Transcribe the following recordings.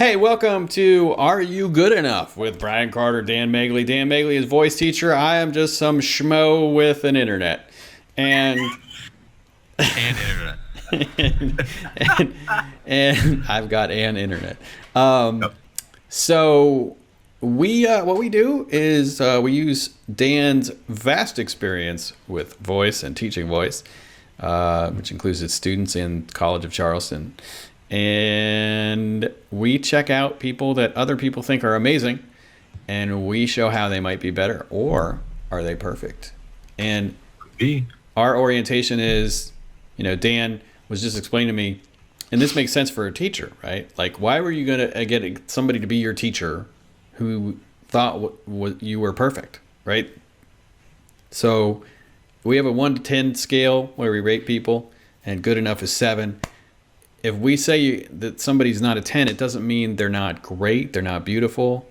Hey, welcome to Are You Good Enough with Brian Carter, Dan Megli. Dan Megli is voice teacher. I am just some schmo with an internet. And internet. and I've got an internet. Yep. So what we do is we use Dan's vast experience with voice and teaching voice, which includes his students in College of Charleston. And we check out people that other people think are amazing, and we show how they might be better, or are they perfect? And our orientation is, Dan was just explaining to me, and this makes sense for a teacher, right? Like, why were you going to get somebody to be your teacher who thought you were perfect, right? So we have a 1 to 10 scale where we rate people, and good enough is 7. If we say that somebody's not a 10, it doesn't mean they're not great, they're not beautiful.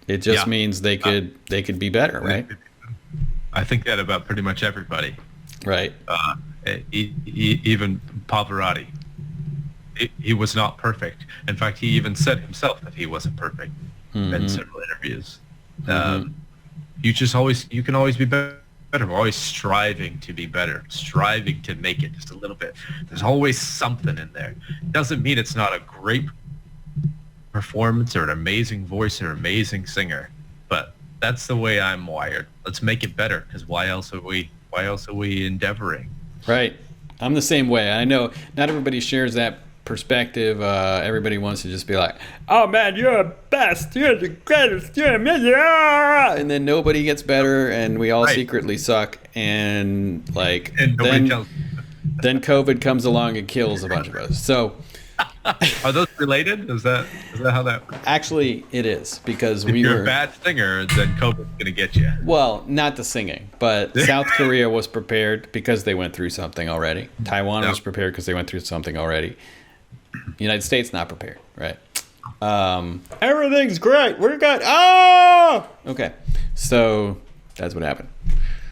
It just means they could be better, right? I think that about pretty much everybody. Right. Even Pavarotti. He was not perfect. In fact, he even said himself that he wasn't perfect in several interviews. You can always be better. We're always striving to be better, striving to make it just a little bit. There's always something in there. Doesn't mean it's not a great performance or an amazing voice or amazing singer, but that's the way I'm wired. Let's make it better, because why else are we endeavoring? Right. I'm the same way. I know not everybody shares that perspective. Everybody wants to just be like, oh man, you're the best, you're the greatest, you're amazing, and then nobody gets better, and we all secretly suck, and then COVID comes along and kills a bunch of us. So are those related? Is that how that actually it is, because if you're a bad singer, then COVID's gonna get you. Well, not the singing, but South Korea was prepared because they went through something already. Taiwan was prepared because they went through something already. United States not prepared, right? Everything's great. We're good. Oh, okay. So that's what happened.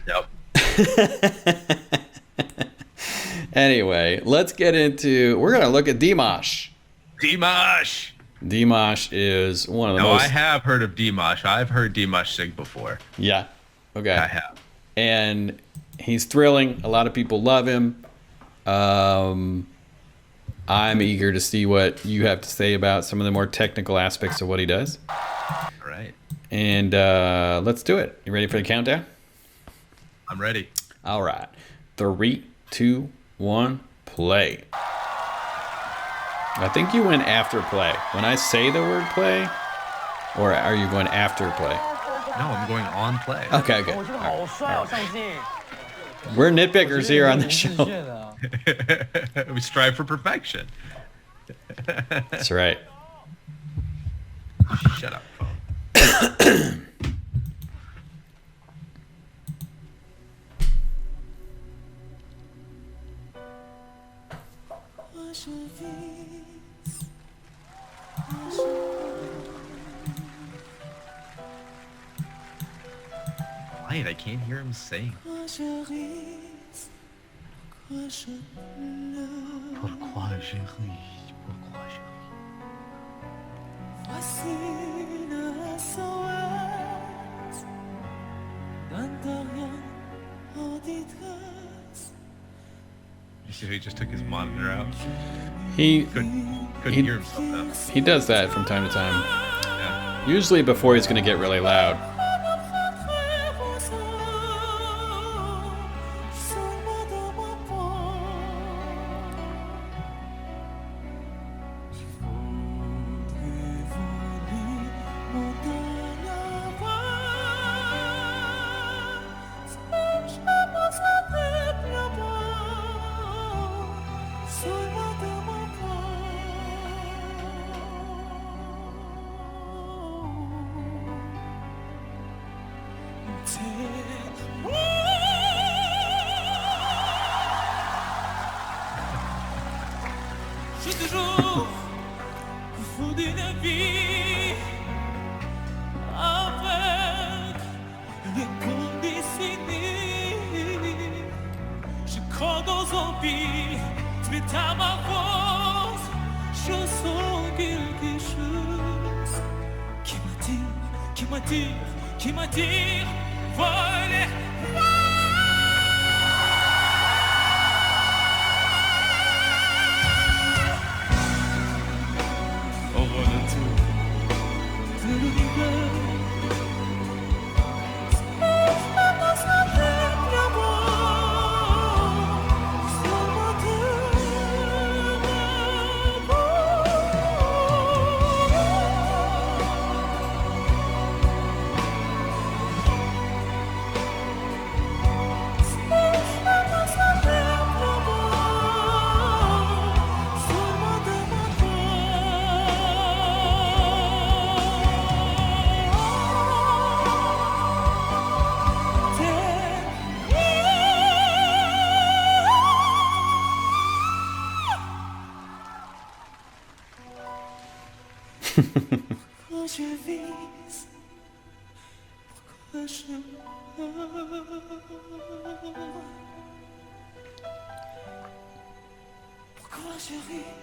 Yep. Anyway, let's get into. We're gonna look at Dimash. Dimash is one of the most. I have heard of Dimash. I've heard Dimash sing before. Yeah. Okay. I have. And he's thrilling. A lot of people love him. I'm eager to see what you have to say about some of the more technical aspects of what he does. All right. And let's do it. You ready for the countdown? I'm ready. All right. 3, 2, 1, play. I think you went after play. When I say the word play, or are you going after play? No, I'm going on play. Okay, good. All right. We're nitpickers here on the show. We strive for perfection. That's right. Shut up, phone. Quiet, I can't hear him sing. Pourquoi je ris? Pourquoi je ris? Voici le S.O.S. d'Antarian auditrice. You see, he just took his monitor out. He couldn't hear himself now. He does that from time to time. Yeah. Usually before he's going to get really loud. Je suis toujours fou d'une vie avec les conditionnés. Je crois aux zombies, tu es à ma voix. qui m'attire, voler. Au retour de l'univers. Pourquoi je vise, pourquoi je meurs, pourquoi je ris,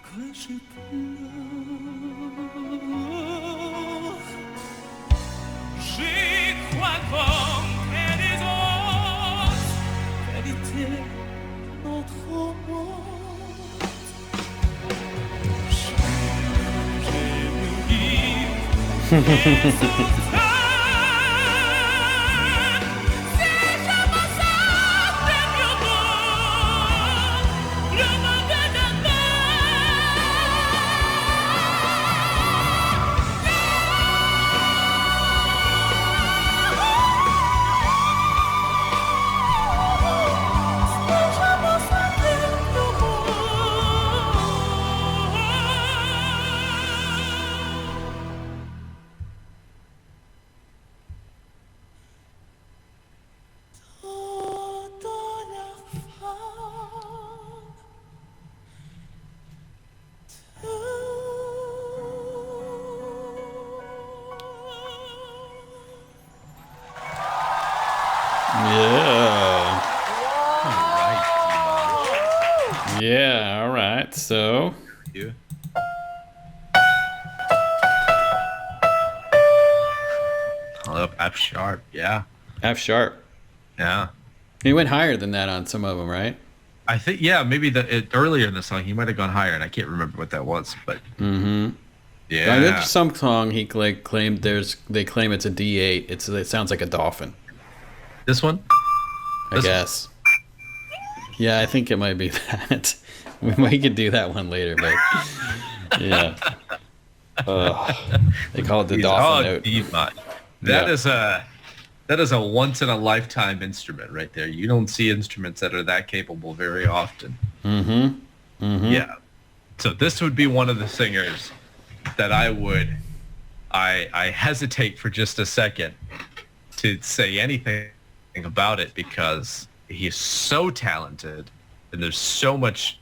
pourquoi je pleure. J'y crois comme des autres, qualité notre monde. Yeah. Right, Yeah, all right. So, you. F sharp, yeah. F sharp. Yeah. He went higher than that on some of them, right? I think, yeah, maybe earlier in the song, he might have gone higher, and I can't remember what that was, but Mm-hmm. yeah. There's some song he claimed they claim it's a D8. It sounds like a dolphin, This one? I guess. Yeah, I think it might be that. We could do that one later, but yeah. They call it the dolphin note. Dimash. Yeah. That is a once in a lifetime instrument right there. You don't see instruments that are that capable very often. Mm-hmm. Mm-hmm. Yeah. So this would be one of the singers that I hesitate for just a second to say anything about it because he is so talented and there's so much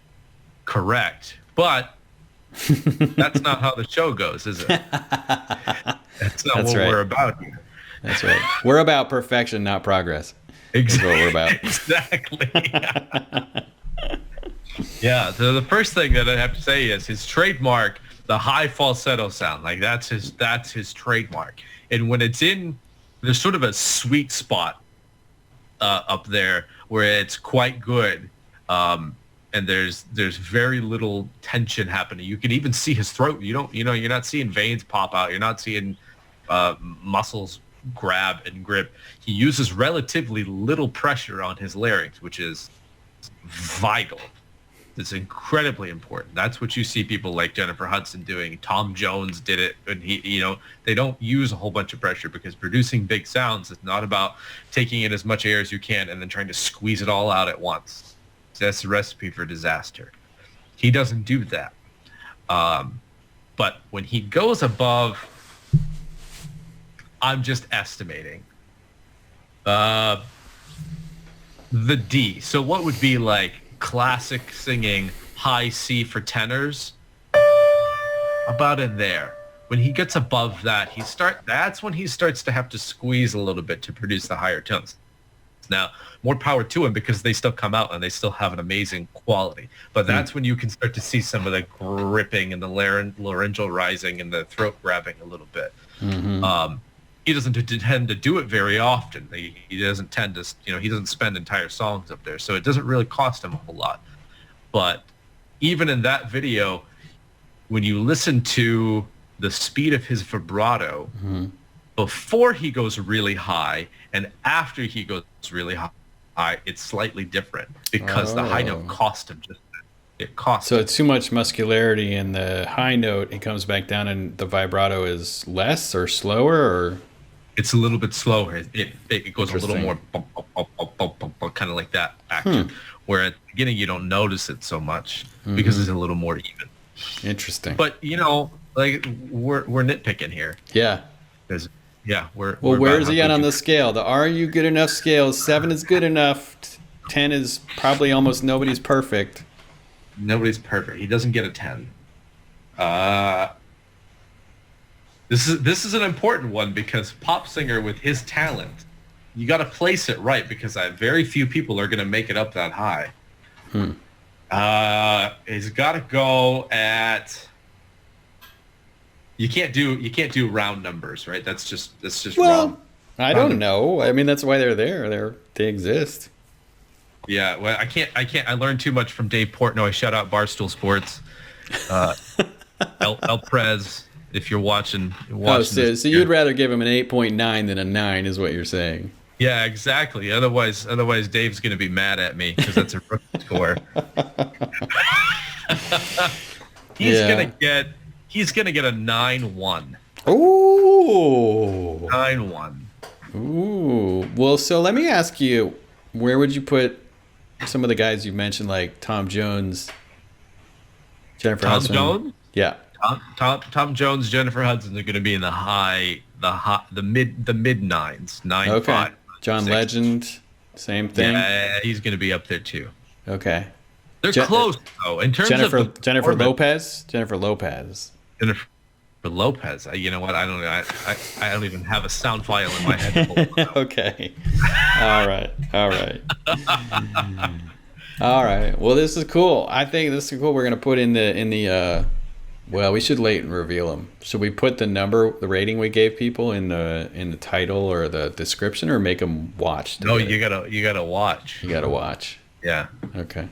correct, but that's not how the show goes, is it? That's not what we're about here. That's right. We're about perfection, not progress. That's what we're about. Exactly. Yeah. So the first thing that I have to say is his trademark, the high falsetto sound. Like that's his trademark. And when it's in, there's sort of a sweet spot up there where it's quite good. And there's very little tension happening. You can even see his throat. You're not seeing veins pop out. You're not seeing muscles grab and grip. He uses relatively little pressure on his larynx, which is vital. It's incredibly important. That's what you see people like Jennifer Hudson doing. Tom Jones did it, and they don't use a whole bunch of pressure because producing big sounds is not about taking in as much air as you can and then trying to squeeze it all out at once. That's the recipe for disaster. He doesn't do that. But when he goes above, I'm just estimating, the D. So what would be like classic singing high C for tenors? About in there. When he gets above that, that's when he starts to have to squeeze a little bit to produce the higher tones. Now, more power to him because they still come out and they still have an amazing quality. But that's when you can start to see some of the gripping and the laryngeal rising and the throat grabbing a little bit. He doesn't tend to do it very often. He doesn't tend to, he doesn't spend entire songs up there. So it doesn't really cost him a whole lot. But even in that video, when you listen to the speed of his vibrato, before he goes really high and after he goes really high, it's slightly different because the high note cost him just it costs. So it's too much muscularity in the high note. It comes back down, and the vibrato is less or slower, or it's a little bit slower. It goes a little more kind of like that action. Where at the beginning you don't notice it so much because it's a little more even. Interesting. But like we're nitpicking here. Yeah. We're where is he at on the scale? The Are You Good Enough scale? 7 is good enough. 10 is probably almost nobody's perfect. Nobody's perfect. He doesn't get a 10. This is an important one because pop singer with his talent, you got to place it right because very few people are going to make it up that high. He's got to go at. You can't do round numbers, right? That's just wrong. I don't know. I mean, that's why they're there. They exist. Yeah, well, I can't. I learned too much from Dave Portnoy. Shout out Barstool Sports. El Prez, if you're watching. So you'd rather give him an 8.9 than a 9, is what you're saying? Yeah, exactly. Otherwise, Dave's going to be mad at me because that's a rookie score. He's gonna get a 9-1. Ooh. 9-1. Ooh. Well, so let me ask you, where would you put some of the guys you mentioned, like Tom Jones, Jennifer Hudson? Tom Jones? Yeah. Tom Jones, Jennifer Hudson are going to be in the mid nines, 9.5. Okay. John 6. Legend, same thing. Yeah, he's going to be up there too. Okay. They're close though in terms of Jennifer Lopez. Jennifer Lopez. You know what? I don't know. I don't even have a sound file in my head. Okay. All right. All right. Well, this is cool. I think this is cool. We're gonna put in the. Well, we should late and reveal them. Should we put the rating we gave people in the title or the description, or make them watch? No, you gotta watch. You gotta watch. Yeah. Okay.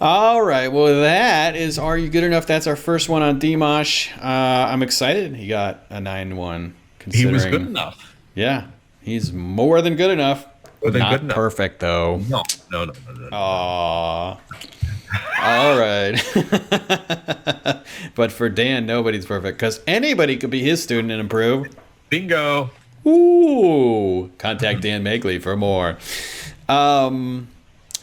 All right. Well, that is Are You Good Enough? That's our first one on Dimash. I'm excited. He got a 9-1. He was good enough. Yeah. He's more than good enough. Not perfect, though. No. Aww. All right. But for Dan, nobody's perfect because anybody could be his student and improve. Bingo. Ooh. Contact Dan Megli for more.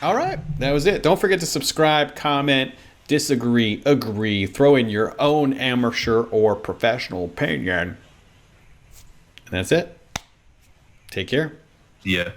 All right, that was it. Don't forget to subscribe, comment, disagree, agree, throw in your own amateur or professional opinion. And that's it. Take care. Yeah.